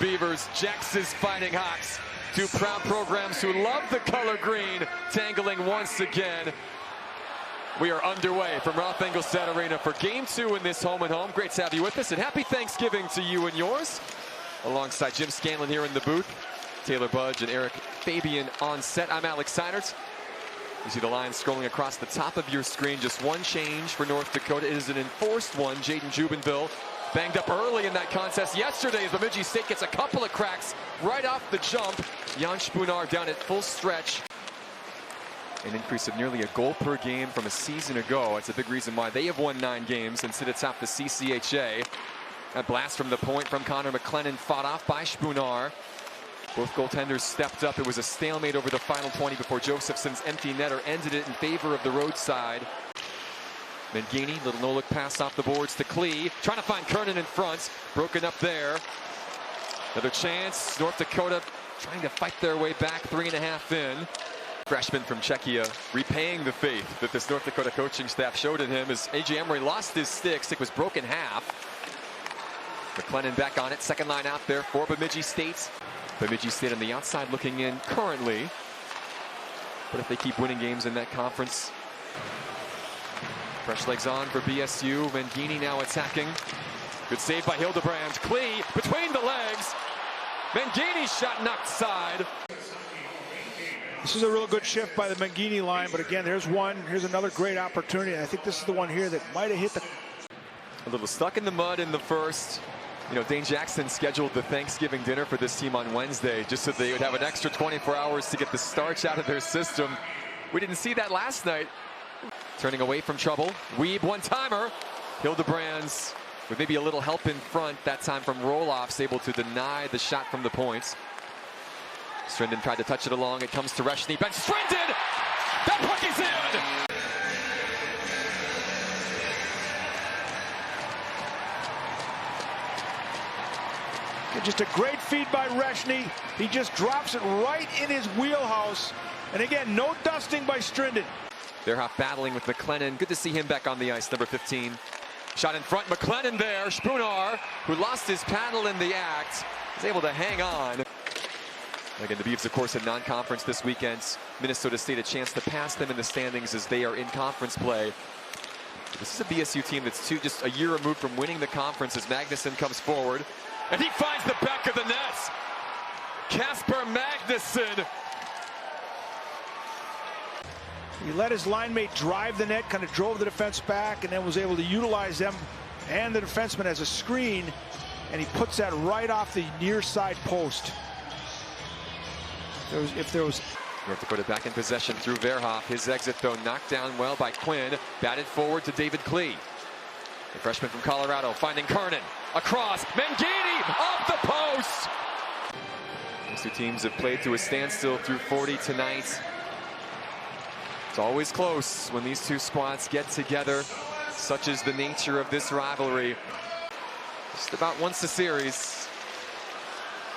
Beavers, Jax's Fighting Hawks. Two proud programs who love the color green, tangling once again. We are underway from Ralph Engelstad Arena for Game 2 in this home and home. Great to have you with us, and happy Thanksgiving to you and yours. Alongside Jim Scanlon here in the booth, Taylor Budge and Eric Fabian on set. I'm Alex Seinertz. You see the line scrolling across the top of your screen. Just one change for North Dakota. It is an enforced one. Jaden Jubenville banged up early in that contest yesterday as Bemidji State gets a couple of cracks right off the jump. Jan Spunar down at full stretch. An increase of nearly a goal per game from a season ago. It's a big reason why they have won 9 games and sit atop the CCHA. That blast from the point from Connor McLennan fought off by Spunar. Both goaltenders stepped up. It was a stalemate over the final 20 before Josephson's empty netter ended it in favor of the roadside. Mangini, little no-look pass off the boards to Klee. Trying to find Kernan in front. Broken up there. Another chance. North Dakota trying to fight their way back, 3.5 in. Freshman from Czechia repaying the faith that this North Dakota coaching staff showed in him as A.J. Emery lost his stick. Stick was broken half. McLennan back on it. Second line out there for Bemidji State. Bemidji State on the outside looking in currently. But if they keep winning games in that conference. Fresh legs on for BSU. Mangini now attacking. Good save by Hildebrand. Klee between the legs. Mangini's shot knocked aside. This is a real good shift by the Mangini line, but again, there's one. Here's another great opportunity. I think this is the one here that might have hit the... A little stuck in the mud in the first. You know, Dane Jackson scheduled the Thanksgiving dinner for this team on Wednesday just so they would have an extra 24 hours to get the starch out of their system. We didn't see that last night. Turning away from trouble. Weeb one-timer. Hildebrands with maybe a little help in front, that time from Roloffs, able to deny the shot from the points. Strindon tried to touch it along. It comes to Reshny. Ben Strindon! That puck is in! Just a great feed by Reshny. He just drops it right in his wheelhouse. And again, no dusting by Strindon. Verhoff battling with McLennan. Good to see him back on the ice, number 15. Shot in front, McLennan there. Spunar, who lost his paddle in the act, is able to hang on. Again, the Beavs, of course, in non-conference this weekend. Minnesota State a chance to pass them in the standings as they are in conference play. This is a BSU team that's just a year removed from winning the conference as Magnuson comes forward. And he finds the back of the net. Casper Magnuson. He let his line mate drive the net, kind of drove the defense back, and then was able to utilize them and the defenseman as a screen. And he puts that right off the near side post. If there was North Dakota back in possession through Verhoff. His exit, though, knocked down well by Quinn. Batted forward to David Klee. The freshman from Colorado finding Kernan. Across. Mangini off the post. These two teams have played to a standstill through 40 tonight. It's always close when these two squads get together. Such is the nature of this rivalry. Just about once a series.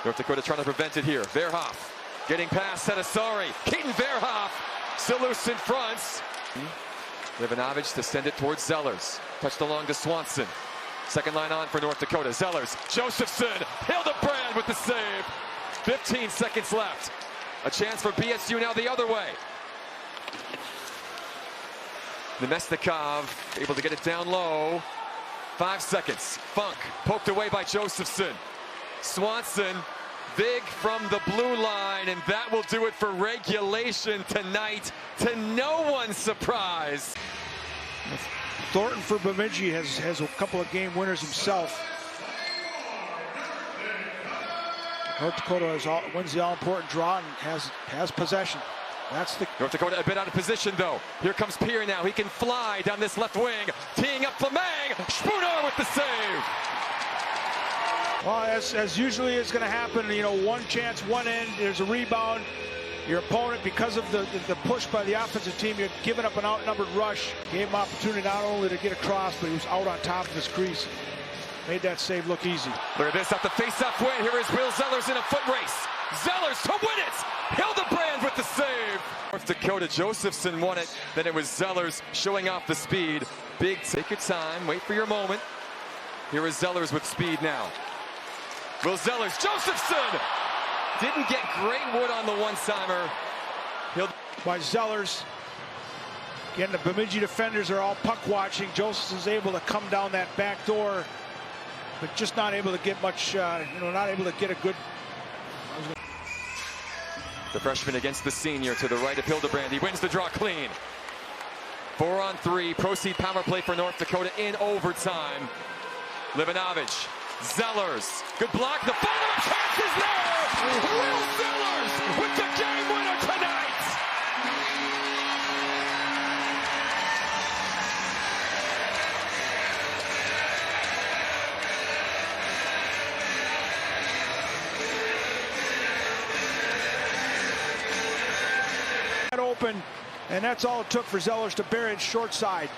North Dakota trying to prevent it here. Verhoff getting past Sedasari. Keaton Verhoff still loose in front. Livanovich to send it towards Zellers. Touched along to Swanson. Second line on for North Dakota. Zellers, Josephson, Hildebrand with the save. 15 seconds left. A chance for BSU now the other way. Nemesnikov able to get it down low. 5 seconds. Funk poked away by Josephson. Swanson, big from the blue line, and that will do it for regulation tonight, to no one's surprise. Thornton for Bemidji has a couple of game winners himself. North Dakota wins the all-important draw and has possession. That's the North Dakota a bit out of position, though. Here comes Pierre now. He can fly down this left wing, teeing up Flameng. Spunar with the save. Well, as usually is going to happen, you know, one chance, one end, there's a rebound. Your opponent, because of the push by the offensive team, you're giving up an outnumbered rush. Gave him opportunity not only to get across, but he was out on top of his crease. Made that save look easy. Look at this off the face-off win. Here is Will Zellers in a foot race. Zellers to win it. Hildebrand with the save. North Dakota, Josephson won it. Then it was Zellers showing off the speed. Big, take your time, wait for your moment. Here is Zellers with speed now. Will Zellers, Josephson! Didn't get great wood on the one-timer. By Zellers. Again, the Bemidji defenders are all puck watching. Josephson's able to come down that back door, but just not able to get much, not able to get a good. The freshman against the senior to the right of Hildebrand. He wins the draw clean. 4-on-3, proceed power play for North Dakota in overtime. Livanovich, Zellers, good block, the follow-up chance is there! Will Zellers with the game winner tonight! Open, and that's all it took for Zellers to bury it short side.